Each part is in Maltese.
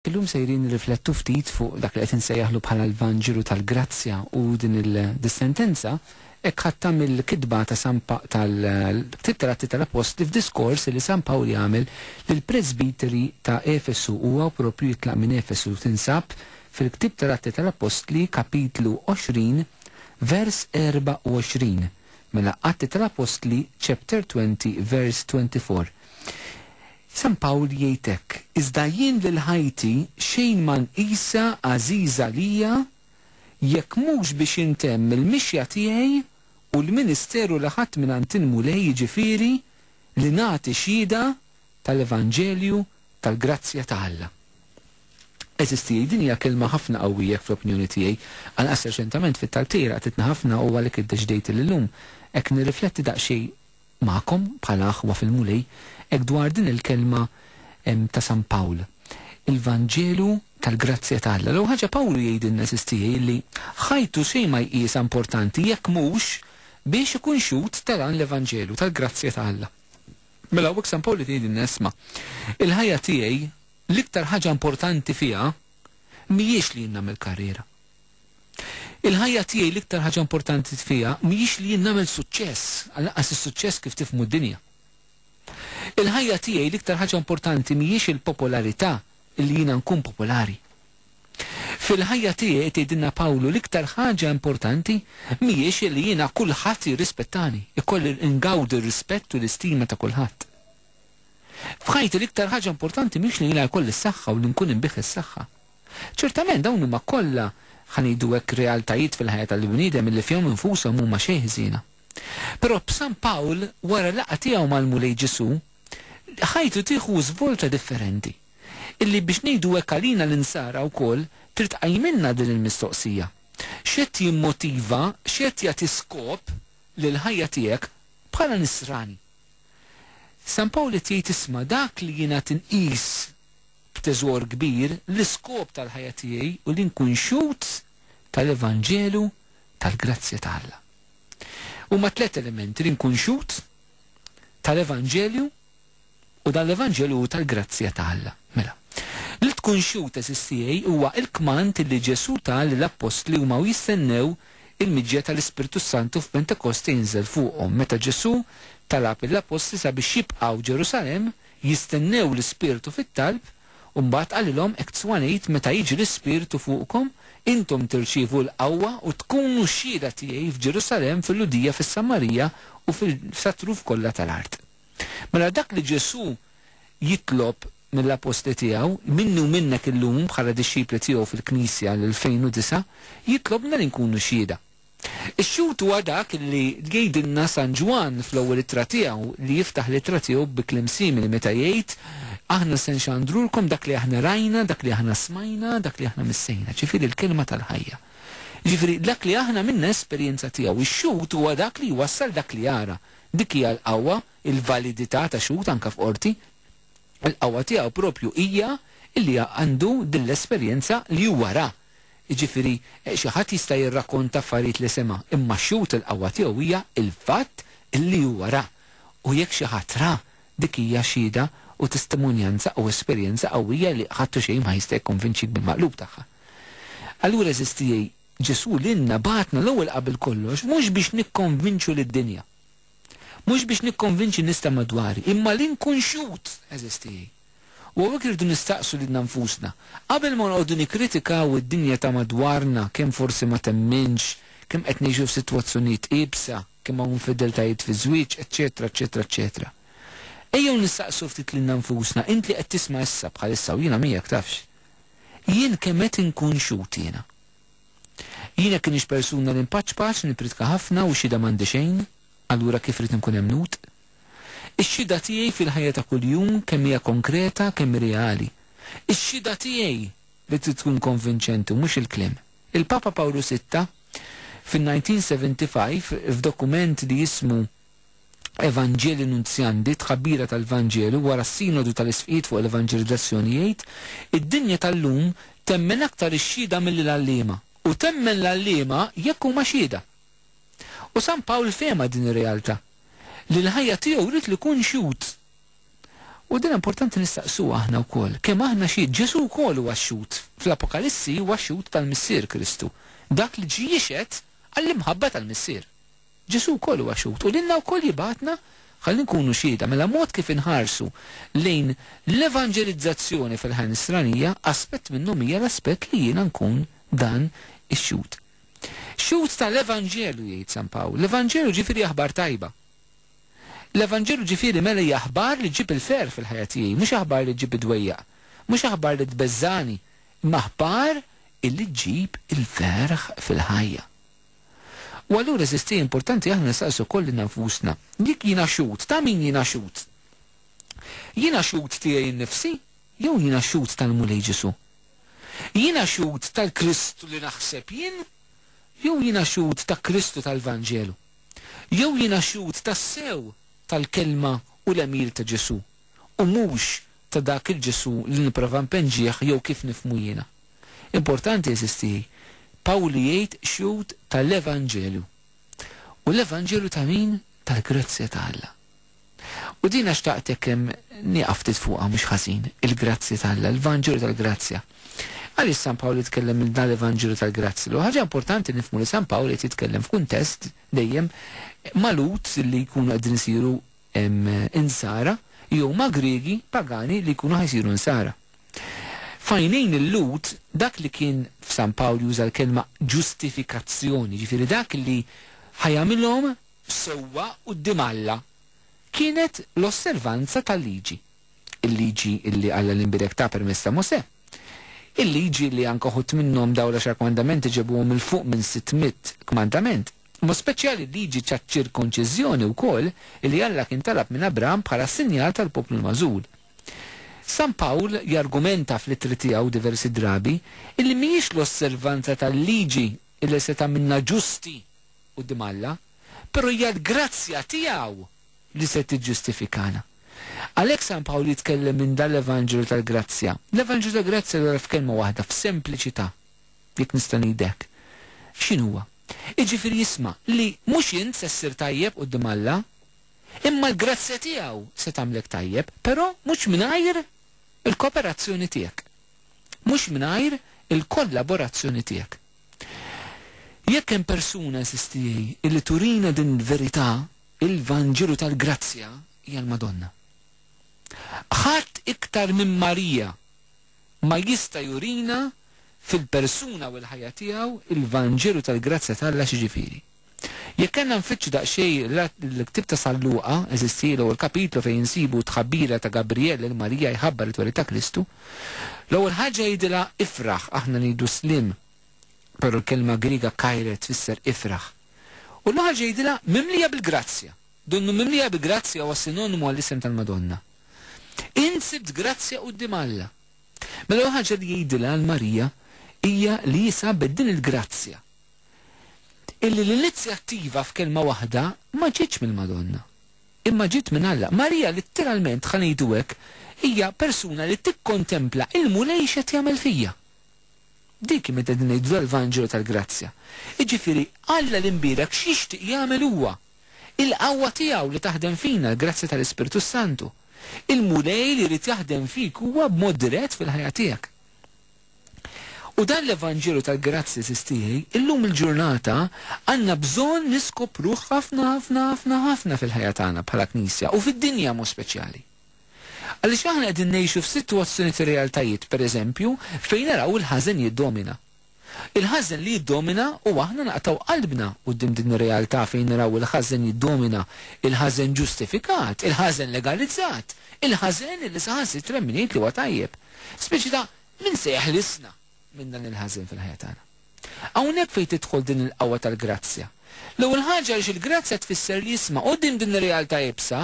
Illum sejrin riflettu ftit fuq dak li qed insejjaħlu bħala l-Vanġelu tal-Grazzja u din il-sentenza hekk ħadd mill-kitba ta' tal-Atti tal-Apostli f'diskors li San Pawl jagħmel lill-Presbiteri ta' Efesu huwa proprju jitlaq minn Efesu tinsab fil-Ktib tal-Atti tal-Apostli kapitlu 20 vers 24 mela Atti tal-Apostli chapter 20 vers 24. San Pawl jgħidek, iżda jien lil ħajti xejn ma nqisha għażiża lija jekk mhux biex intemm il-mixja tiegħi u l-ministeru li ħadd mingħand inmulej jiġifieri li nagħti xhieda tal-Evanġelju tal-Grazzja ta' Alla. Eżisti din hija kelma ħafna qawwija fl-opinjoni tiegħi anqas reċentament fit-taltiera qed ħafna u għalhekk iddeċidejt illum hekk nirrifletti daqsxejn magħkom bħala aħwa fil-mulej hekk dwar din il-kelma ta' San Pawl. Il-Vanġelu tal-Grazzja ta' Alla. Lew ħaġa Pawlu jgħidilna sistijaj li ħajtu xejn ma jqies importanti jekk mhux biex ikun xut tal-għan l-Evanġelu tal-Grazzja ta' Alla. Mela hawnhekk San Pawl jgħidilna isma' il-ħajja tiegħi l-iktar ħaġa importanti fiha mhijiex li nagħmel karriera. Il-ħajja tiegħi l-iktar ħaġa importanti fiha mhijiex li nagħmel suċċess, għal-naqas is-suċċess kif tifhmu d-dinja. Il-ħajja tiegħi l-iktar ħaġa importanti mhijiex il-popolarità li jiena nkun popolari. Fil-ħajja tiegħi tgħidilna Pawlu l-iktar ħaġa importanti mhijiex li jiena kulħadd jirrispettani, ikolli ngawdi r-rispett u l-istima ta' kulħadd. F'ħajti l-iktar ħaġa importanti mhix li jiena jkolli s-saħħa u li nkun inbih is-saħħa. Ċertament dawn huma kollha ħanidu hekk realtajiet fil-ħajja tal-bniedem illi fihom infushom huma xejn ħżiena. Però b'San Pawl wara laqgħa tiegħu mal-Mulej Ġesu ħajtu tieħu żvolta differenti. Illi biex ngħidu hekk għalina l-insara wkoll trid tqajmilna din il-mistoqsija. X'qed jimmotiva, x'qed jagħti skop lil ħajja tiegħek bħala nisrani. San Pawl qed jgħid isma' dak li jiena tinqis b'teżor kbir l-iskop tal-ħajja tiegħi u li nkun xut tal-Evanġelu tal-Grazzja ta' Alla. Huma tliet elementi li nkun xut tal-Evanġelju u dal-Evanġelju tal-Grazzja ta' Alla. Mela. Li tkun xut eżistijaj huwa il-kmand li Ġesu tal l-Apostli huma jistennew il-miġġja tal-Ispiritu Santu f'Pentekosti jinżel fuqhom. Meta Ġesu talab l-Apostli sabiex jibqgħu Ġerusalemm jistennew l-Ispiritu fit-talb u mbagħad qalilhom hekk tswanejt meta jiġi l-Ispiritu fuqkom intom tirċievu l-qawwa u tkunu xhieda tiegħi f'Ġerusalemm fil-Ludija fis-Samarija u fil-satruf kollha tal-art. Mela dak li Ġesu jitlob mill-Apostli tiegħu minni u minnek illum bħala dixxipli tiegħu fil-Knisja l-2009 jitlobna li nkunu xhieda. Ix-xut huwa dak li jgħidilna San Ġwan fl-ewwel ittra tiegħu li jiftaħ l-ittra tiegħu bi kliem simili meta jgħid aħna se nxandrulkom dak li aħna rajna, dak li aħna smajna, dak li aħna missejna, ġifieri l-kelma tal-ħajja. Ġifieri dak li aħna minna esperjenza tiegħu, ix-xut huwa dak li jwassal dak li jara. Dik hija l-qawwa, il-validità ta' xut anke f'qorti. Il-qawwa tiegħu propju hija li għandu din l-esperjenza li huwa ra. Ġifieri xi ħadd jista' jirrakkonta affarijiet li sema, imma xut il-qawwa tiegħu hija il-fatt li huwa ra. U jekk xi ħadd ra dik hija xhieda u testimonjanza u esperjenza qawwija li ħadtu xejn ma jista' jikkonvinċik bil-maqlub tagħha. Allura eżistijej Ġesu lilna bagħatna l-ewwel qabel kollox mhux biex nikkonvinċu lid-dinja. Mhux biex nikkonvinċi nista' madwari, imma li nkun xut eżistijej. U għawek irridu nistaqsu lilna nfusna. Qabel ma nqogħdu nikkritikaw id-dinja ta' madwarna kemm forsi ma temminx, kemm qed ngħixu f'sitwazzjonijiet qiebsa, kemm hawn infidiltajiet fi żwieġ, eċċetera, eċċetera, eċċetera. Ejjew nistaqsu ftit lilna nfusna, int li qed tisma' issa bħalissa u jiena miegħek tafx. Jien kemm qed inkun xut jiena. Jiena kienx persuna li mpaċpaċ, nipritka ħafna u xhieda m'għandi xejn, allura kif rid inkun hemm nut? Ix-xhieda tiegħi fil-ħajja ta' kuljum kemm hija konkreta, kemm reali. Ix-xhieda tiegħi li trid tkun konvinċenti u mhux il-kliem. Il-Papa Pawlu VI fin-1975 f'dokument li jismu Evanġeli Nunzjandi tħabbira tal-Vanġelu wara s-sinodu tal-isfijiet fuq l-evanġelizzazzjoni jgħid id-dinja tal-lum temmen aktar ix-xhieda mill-għalliema u temmen l-għalliema jekk huma xhieda. U San Pawl fehma din ir-realtà li l-ħajja tiegħu jrid li jkun xut U din importanti nistaqsu aħna wkoll. Kemm aħna xi Ġesu wkoll huwa xxut. Fl-Apokalissi huwa xxut tal-Missier Kristu. Dak li ġie jixed għall-imħabba tal-Missier. Ġesu wkoll huwa xxut. U lilna wkoll jibatna ħalli nkunu xieda mela mod kif inħarsu lejn l-evanġelizzazzjoni fil-ħajja nisranija aspett minnhom hija l-aspett li jiena nkun dan ix-xut. Xut tal-Evanġelu jgħid San Pawl. L-Evanġelu ġifieri aħbar tajba. L-Evanġelu ġifieri mela aħbar li ġib il-fer fil-ħajja tiegħi, mhux aħbar li ġib id-dwejjaq, mhux aħbar li tbeżżani, imma aħbar illi ġib il-ferħ fil-ħajja. U allura eżisti importanti aħna nistaqsu koll nafusna. Dik jiena xut, ta' min jiena xut? Jiena xut tiegħi nnifsi jew jiena xut tal-Mulej Ġesu? Jiena xut tal-Kristu li naħseb jien jew jiena xut ta' Kristu tal-Vanġelu? Jew jiena xut tas-sew tal-kelma u l-emir ta' Ġesu u mhux ta' dak il-Ġesu li nipprova npenġieħ jew kif nifhmu jiena. Importanti eżisti Pawli jgħid xut tal-Evanġelu. U l-Evanġelu ta' min? Tal-grazzja ta' Alla. U din xtaqtek hemm nieqaf fuqha mhux ħażin, il-grazzja ta' Alla, l-Evanġelu tal-grazzja. Għaliex San Pawli jitkellem il-dan l-Evanġelu tal-grazzja. U ħaġa importanti nifhmu li San Pawli jitkellem f'kuntest dejjem malut li jkunu qegħdin isiru insara jew ma' Griegi pagani li jkunu ħajsiru insara. Fajnejn il-lut dak li kien f'San Pawli juża l-kelma ġustifikazzjoni, ġifieri dak li ħajamilhom sewwa quddiem Alla kienet l-osservanza tal-liġi. Il-liġi illi Alla l-inbirek ta' permezz ta' Mosè. Il-liġi li anke ħudt minnhom dawn l-10 kmandamenti ġebuhom il fuq minn 600 kmandament. Mo speċjali liġi ċ-ċirkonċiżjoni wkoll illi Alla kien talab minn Abraham bħala sinjal tal-poplu l-Mażul. San Pawl jargumenta fl-ittri tiegħu diversi drabi illi mhijiex l-osservanza tal-liġi illi se tagħmilna ġusti quddiem Alla, però hija l-grazzja tiegħu li se tiġġustifikana. Għalhekk San Pawl jitkellem minn dan l-Evanġelu tal-Grazzja. L-Evanġelu tal-Grazzja l f'kelma waħda f'sempliċità. Jekk nista' ngħidlek. X'inhuwa? Jiġifieri jisma' li mhux int se ssir tajjeb quddiem Alla, imma l-grazzja tiegħu se tagħmlek tajjeb, però mhux mingħajr il-kooperazzjoni tiegħek. Mhux mingħajr il-kollaborazzjoni tiegħek. Jekk hemm persuna sistijej illi turina din il-verità, il-Vanġelu tal-Grazzja hija l-Madonna. Ħadd iktar minn Marija ma jista' jurina fil-persuna u l-ħajja tiegħu il-Vanġelu tal-Grazzja tal-Alla xiġifieri. Jekk kellna nfittxu daqsxejn l-ktib ta' San Luqa, eżistilu l-kapitlu fejn insibu tħabbira ta' Gabriel il Marija jħabbar it-twelid ta' Kristu, l-ewwel ħaġa jgħidilha ifraħ, aħna ngħidu slim, però l-kelma Griega kajret tfisser ifraħ. U l-ħaġa jgħidilha mimlija bil-grazzja. Donnu mimlija bil-grazzja huwa sinonimu għall-isem tal-Madonna. Insibt grazzja quddiem Alla. Mela ħaġa li jgħidilha l-Marija hija li jisab din il-grazzja. Illi l-inizjattiva f'kelma waħda ma ġietx mill-Madonna, imma ġiet minn Alla. Marija litteralment ħanejdu hekk hija persuna li tikkontempla il-mulej x'qed jagħmel fija. Dik meta din ngħidu l-Vanġelu tal-Grazzja. Jiġifieri Alla l-imbierek x'jixtieq jagħmel huwa. Il-qawwa tiegħu li taħdem fina l-grazzja tal-Ispirtu Santu. Il-mulej li jrid jaħdem fik huwa b'mod dirett fil-ħajja tiegħek. U dan l-Evanġelu tal-Grazzja sistijej, illum il-ġurnata għandna bżonn niskopruh ħafna fil-ħajja tagħna bħala Knisja u fid-dinja mhu speċjali. Għaliex aħna qegħdin ngħixu f'sitwazzjoni ta' realtajiet, pereżempju, fejn naraw il-ħażen jiddomina. Il-ħażen li jiddomina u aħna naqtaw qalbna quddiem din ir-realtà fejn naraw il-ħażen jiddomina, il-ħażen ġustifikat, il-ħażen legalizzat, il-ħażen li saħansi tremminit li huwa tajjeb. Speċi ta' min se jeħlisna minn dan il-ħażen fil-ħajja tagħna. Hawnhekk fejn tidħol din il-qawwa tal-grazzja. L-ewwel ħaġa li il-grazzja tfisser li jisma' quddiem din ir-realtà jibsa,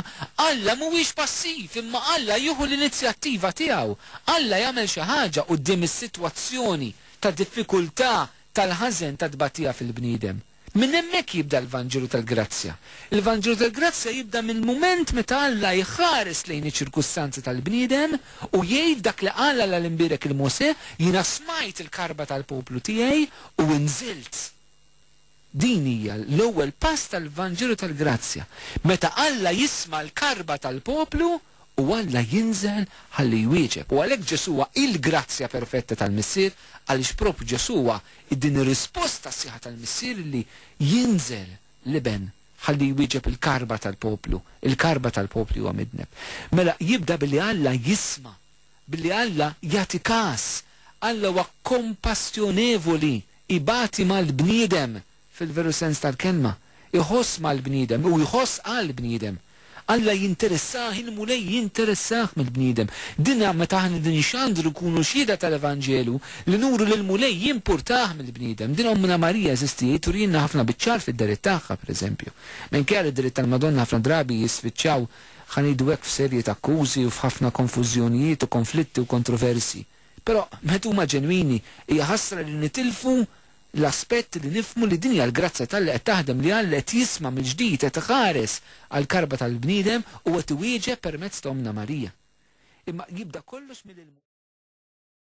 Alla mhuwiex passiv imma Alla jieħu l-inizjattiva tiegħu. Alla jagħmel xi ħaġa quddiem is-sitwazzjoni ta' diffikultà tal-ħażen ta' tbatija fil-bniedem. Minn hemmhekk jibda l-Vanġelu tal-Grazzja. Il-Vanġelu tal-Grazzja jibda mill-mument meta Alla jħares lejn iċ-ċirkustanzi tal-bniedem u jgħid dak li qal Alla l-imbierek il-Mosè, jiena smajt il-karba tal-poplu tiegħi u nżilt. Din hija l-ewwel pass tal-Vanġelu tal-Grazzja. Meta Alla jisma' l-karba tal-poplu u Alla jinżel ħalli jwieġeb. U għalhekk Ġesu huwa il-grazzja perfetta tal-Missier għaliex propju Ġesu huwa din ir-risposta sieħa tal-Missier li jinżel liben ħalli jwieġeb il-karba tal-poplu. Il-karba tal-poplu huwa midneb. Mela jibda billi Alla jisma', billi Alla jagħti każ. Alla huwa kompassjonevoli, ibati mal-bniedem fil-veru sens tal-kelma. Iħoss mal-bniedem u jħoss għal-bniedem. Alla jinteressaħ, il-mulej jinteressaħ mill-bniedem. Dinna meta ħna din xandru kunu xhieda tal-Evanġelu li nuru l-mulej jimpurtaħ mill-bniedem. Din Ommina Marija eżistiet turinna ħafna biċċar fid-deret tagħha pereżempju. Minkejja id-deret tal-Madonna ħafna drabi jisfiċċaw ħanidu hekk f'serje ta' akkużi u f'ħafna konfużjonijiet u konflitti u kontroversi. Però meta huma ġenwini hija ħasra li nitilfu l-aspett li nifmu li dinja l-grazza tal-li qed taħdem li Alla qed jisma' mill-ġdid qed iħares għall-karba tal-bniedem u qed iwieġeb permezz ta' Ommina Marija. Imma jibda kollox mill